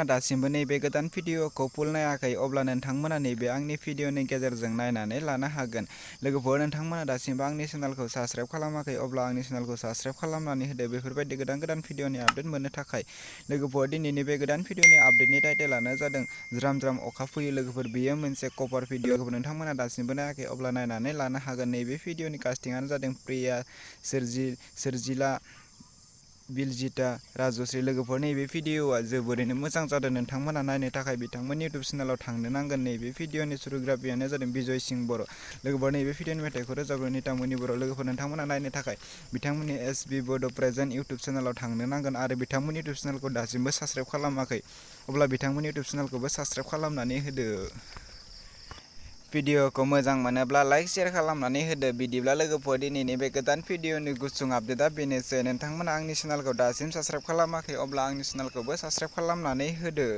नोंथांमोना दासिमबो नैबे गोदान भिडिअखौ फुल नायाखै अब्ला नोंथांमोना नैबे आंनि भिडिअनि गेजेरजों नायनानै लानो हागोन। लोगोफोर नोंथांमोना दासिमबो आंनि चेनेलखौ साबस्क्राइब खालामाखै अब्ला आंनि चेनेलखौ साबस्क्राइब खालामनानै होदो बेफोरबायदि गोदान गोदान भिडिअनि आपडेट मोननो थाखाय। लोगोफोर दिनैनि बे गोदान भिडिअनि आपडेटनि टाइटेलानो जादों ज्राम ज्राम अखा फैयो। लोगोफोर बेयो मोनसे कभार भिडिअ। लोगोफोर नोंथांमोना दासिमबो नायाखै अब्ला नायनानै लानो हागोन। नैबे भिडिअनि कास्टिंआनो जादों प्रिया, सोरजिला, बिलजिता, राजश्री। लोगोफोर नैबे भिडिअआ जोबोरैनो मोजां जादों। नोंथांमोना नायनो थाखाय बिथांमोननि इउटुब चेनेलाव थांनो नांगोन। नैबे भिडिअनि सुरुग्राफियानो जादों बिजय सिंह बर'। लोगोफोर नैबे भिडिअनि मेथाइखौ रोजाबदों नितामनि बर'। लोगोफोर नोंथांमोना नायनो थाखाय बिथांमोननि एसबि बड' प्रेजेन्ट इउटुब चेनेलाव थांनो नांगोन आरो बिथांमोननि इउटुब चेनेलखौ दासिमबो साबस्क्राइब खालामाखै अब्ला बिथांमोननि इउटुब चेनेलखौबो साबस्क्राइब खालामनानै होदो। भिडिअखौ मोजां मोनोब्ला लाइक शेयार खालामनानै होदो। बिदिब्ला लोगोफोर दिनैनि बे गोदान भिडिअनि गुसुं आपडेटआ बेनोसै। नोंथांमोना आंनि चेनेलखौ दासिम साबस्क्राइब खालामाखै अब्ला आंनि चेनेलखौबो साबस्क्राइब खालामनानै होदो।